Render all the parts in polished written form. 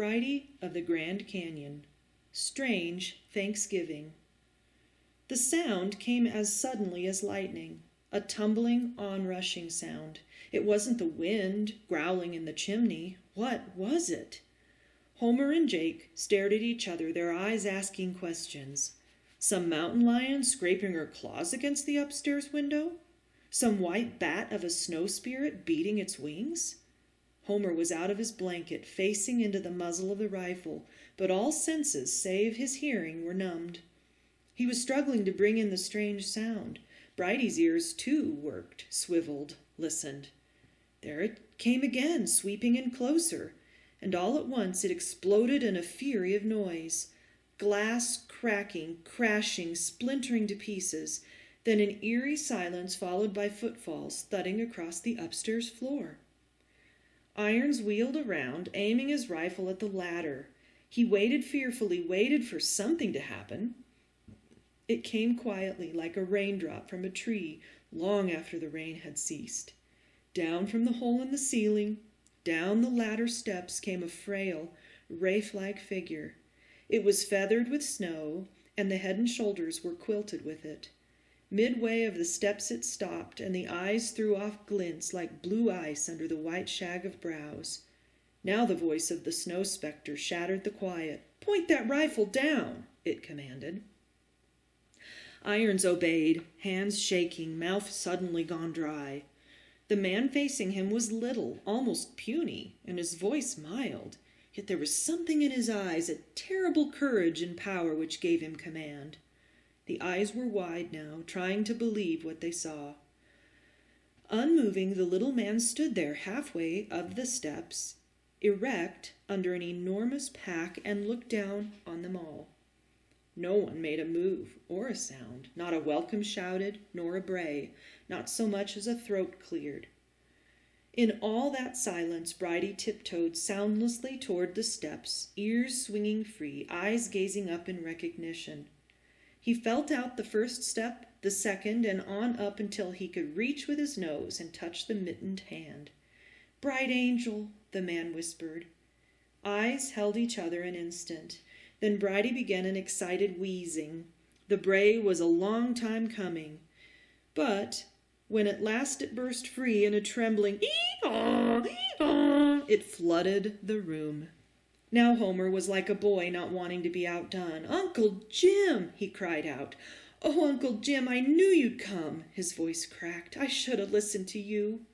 Brighty of the Grand Canyon. Strange Thanksgiving. The sound came as suddenly as lightning, a tumbling, onrushing sound. It wasn't the wind growling in the chimney. What was it? Homer and Jake stared at each other, their eyes asking questions. Some mountain lion scraping her claws against the upstairs window? Some white bat of a snow spirit beating its wings? Homer was out of his blanket, facing into the muzzle of the rifle, but all senses, save his hearing, were numbed. He was struggling to bring in the strange sound. Brighty's ears, too, worked, swiveled, listened. There it came again, sweeping in closer, and all at once it exploded in a fury of noise. Glass cracking, crashing, splintering to pieces, then an eerie silence followed by footfalls thudding across the upstairs floor. Irons wheeled around, aiming his rifle at the ladder. He waited fearfully, waited for something to happen. It came quietly, like a raindrop from a tree, long after the rain had ceased. Down from the hole in the ceiling, down the ladder steps came a frail, wraith-like figure. It was feathered with snow, and the head and shoulders were quilted with it. Midway of the steps it stopped, and the eyes threw off glints like blue ice under the white shag of brows. Now the voice of the snow spectre shattered the quiet. "Point that rifle down," it commanded. Irons obeyed, hands shaking, mouth suddenly gone dry. The man facing him was little, almost puny, and his voice mild, yet there was something in his eyes, a terrible courage and power which gave him command. The eyes were wide now, trying to believe what they saw. Unmoving, the little man stood there halfway up the steps, erect under an enormous pack, and looked down on them all. No one made a move or a sound, not a welcome shouted, nor a bray, not so much as a throat cleared. In all that silence, Brighty tiptoed soundlessly toward the steps, ears swinging free, eyes gazing up in recognition. He felt out the first step, the second, and on up until he could reach with his nose and touch the mittened hand. "Bright angel," the man whispered. Eyes held each other an instant. Then Brighty began an excited wheezing. The bray was a long time coming, but when at last it burst free in a trembling "ee-haw, ee-haw," it flooded the room. Now Homer was like a boy not wanting to be outdone. "Uncle Jim!" he cried out. "Oh, Uncle Jim, I knew you'd come." His voice cracked. "I should have listened to you."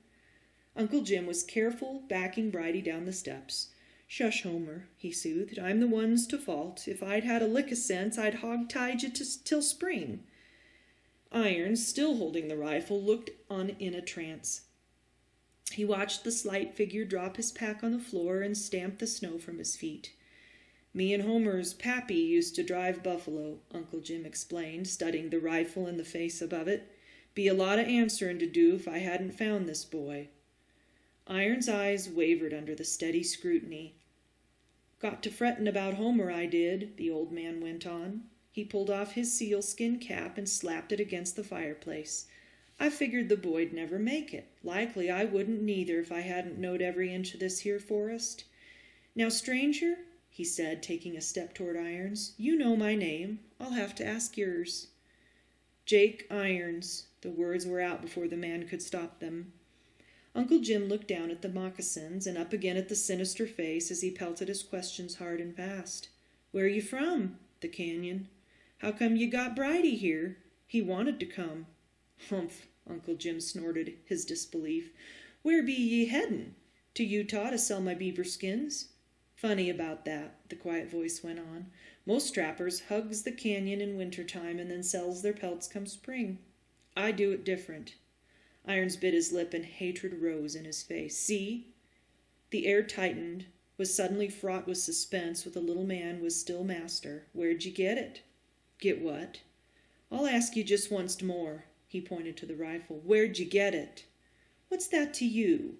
Uncle Jim was careful, backing Brighty down the steps. "Shush, Homer," he soothed. "I'm the one's to fault. If I'd had a lick of sense, I'd hog-tied you till spring." Irons, still holding the rifle, looked on in a trance. He watched the slight figure drop his pack on the floor and stamp the snow from his feet. "Me and Homer's pappy used to drive buffalo," Uncle Jim explained, studying the rifle and the face above it. "Be a lot of answering to do if I hadn't found this boy." Irons' eyes wavered under the steady scrutiny. "Got to frettin' about Homer, I did," the old man went on. He pulled off his sealskin cap and slapped it against the fireplace. "I figured the boy'd never make it. Likely I wouldn't neither if I hadn't knowed every inch of this here forest. Now, stranger," he said, taking a step toward Irons, "you know my name. I'll have to ask yours." "Jake Irons." The words were out before the man could stop them. Uncle Jim looked down at the moccasins and up again at the sinister face as he pelted his questions hard and fast. "Where you from?" "The canyon." "How come you got Brighty here?" "He wanted to come." "Humph," Uncle Jim snorted his disbelief. "Where be ye headin'? To Utah to sell my beaver skins?" "Funny about that," the quiet voice went on. "Most trappers hugs the canyon in winter time and then sells their pelts come spring. I do it different." Irons bit his lip and hatred rose in his face. "See?" The air tightened, was suddenly fraught with suspense, but the little man was still master. "Where'd you get it?" "Get what?" "I'll ask you just once more." He pointed to the rifle. "Where'd you get it?" "What's that to you?"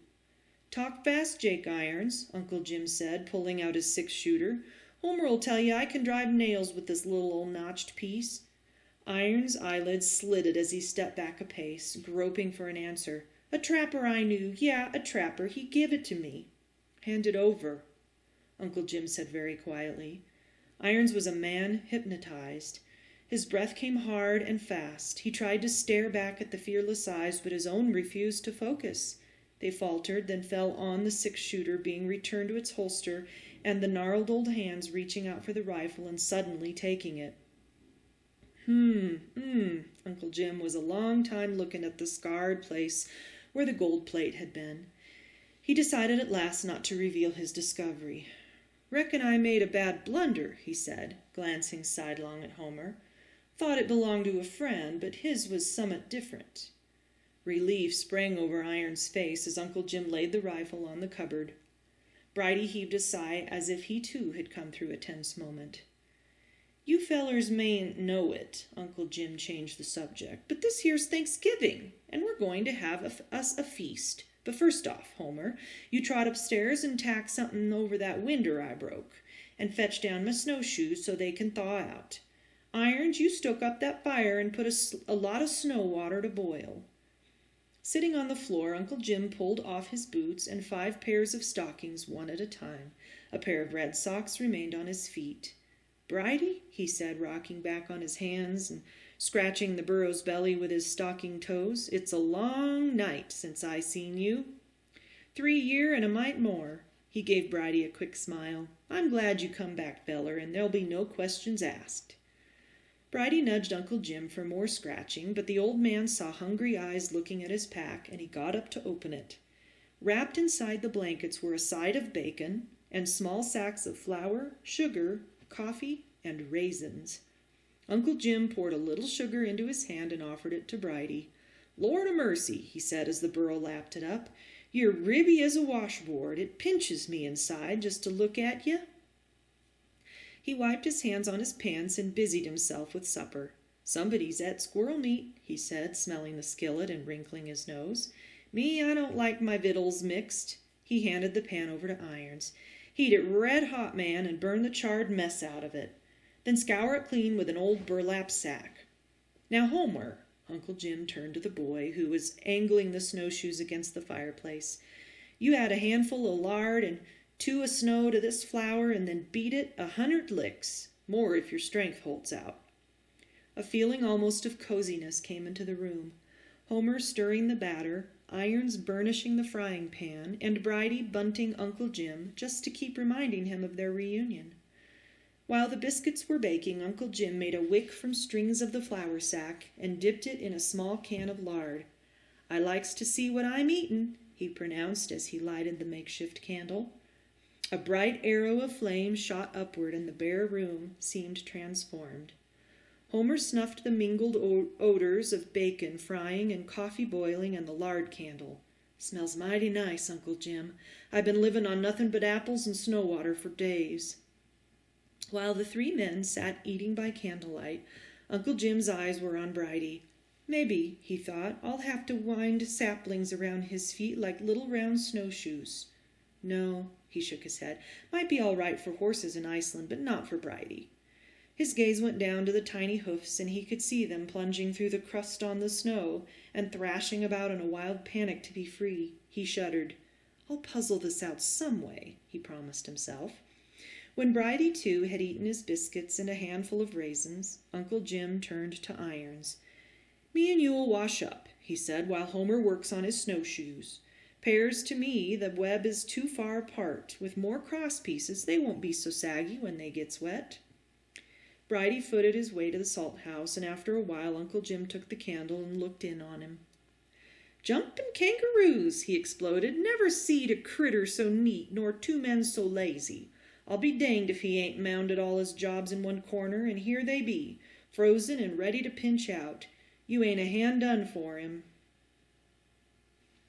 "Talk fast, Jake Irons," Uncle Jim said, pulling out his 6-shooter. "Homer'll tell you I can drive nails with this little old notched piece." Irons' eyelids slitted as he stepped back a pace, groping for an answer. "A trapper I knew. Yeah, a trapper. He give it to me." "Hand it over." Uncle Jim said very quietly. Irons was a man hypnotized. His breath came hard and fast. He tried to stare back at the fearless eyes, but his own refused to focus. They faltered, then fell on the six-shooter being returned to its holster, and the gnarled old hands reaching out for the rifle and suddenly taking it. Uncle Jim was a long time looking at the scarred place where the gold plate had been. He decided at last not to reveal his discovery. "Reckon I made a bad blunder," he said, glancing sidelong at Homer. "Thought it belonged to a friend, but his was summat different." Relief sprang over Iron's face as Uncle Jim laid the rifle on the cupboard. Brighty heaved a sigh as if he too had come through a tense moment. "You fellers mayn't know it," Uncle Jim changed the subject, "but this here's Thanksgiving, and we're going to have us a feast. But first off, Homer, you trot upstairs and tack something over that winder I broke, and fetch down my snowshoes so they can thaw out. Irons, you stoke up that fire and put a lot of snow water to boil." Sitting on the floor, Uncle Jim pulled off his boots and 5 pairs of stockings one at a time. A pair of red socks remained on his feet. "Brighty," he said, rocking back on his hands and scratching the burro's belly with his stocking toes, "it's a long night since I seen you." 3 year and a mite more." He gave Brighty a quick smile. "I'm glad you come back, feller, and there'll be no questions asked." Brighty nudged Uncle Jim for more scratching, but the old man saw hungry eyes looking at his pack, and he got up to open it. Wrapped inside the blankets were a side of bacon and small sacks of flour, sugar, coffee, and raisins. Uncle Jim poured a little sugar into his hand and offered it to Brighty. "Lord o' mercy," he said as the burro lapped it up. "You're ribby as a washboard. It pinches me inside just to look at ye." He wiped his hands on his pants and busied himself with supper. "Somebody's et squirrel meat," he said, smelling the skillet and wrinkling his nose. "Me, I don't like my victuals mixed." He handed the pan over to Irons. "Heat it red hot, man, and burn the charred mess out of it. Then scour it clean with an old burlap sack. Now, Homer," Uncle Jim turned to the boy, who was angling the snowshoes against the fireplace, "you add a handful of lard and 2 of snow to this flour, and then beat it 100 licks, more if your strength holds out." A feeling almost of coziness came into the room. Homer stirring the batter, Irons burnishing the frying pan, and Brighty bunting Uncle Jim just to keep reminding him of their reunion. While the biscuits were baking, Uncle Jim made a wick from strings of the flour sack and dipped it in a small can of lard. "I likes to see what I'm eatin'," he pronounced as he lighted the makeshift candle. A bright arrow of flame shot upward, and the bare room seemed transformed. Homer snuffed the mingled odors of bacon frying and coffee boiling and the lard candle. "Smells mighty nice, Uncle Jim. I've been living on nothing but apples and snow water for days." While the 3 men sat eating by candlelight, Uncle Jim's eyes were on Brighty. "Maybe," he thought, "I'll have to wind saplings around his feet like little round snowshoes." "No," he shook his head. "Might be all right for horses in Iceland, but not for Brighty." His gaze went down to the tiny hoofs, and he could see them plunging through the crust on the snow and thrashing about in a wild panic to be free. He shuddered. "I'll puzzle this out some way," he promised himself. When Brighty, too, had eaten his biscuits and a handful of raisins, Uncle Jim turned to Irons. "Me and you'll wash up," he said, "while Homer works on his snowshoes. 'Pears to me the web is too far apart. With more cross pieces, they won't be so saggy when they gets wet." Brighty footed his way to the salt house, and after a while Uncle Jim took the candle and looked in on him. "Jumpin' kangaroos!" he exploded. "Never seed a critter so neat, nor 2 men so lazy. I'll be danged if he ain't mounded all his jobs in one corner, and here they be, frozen and ready to pinch out. You ain't a hand done for him."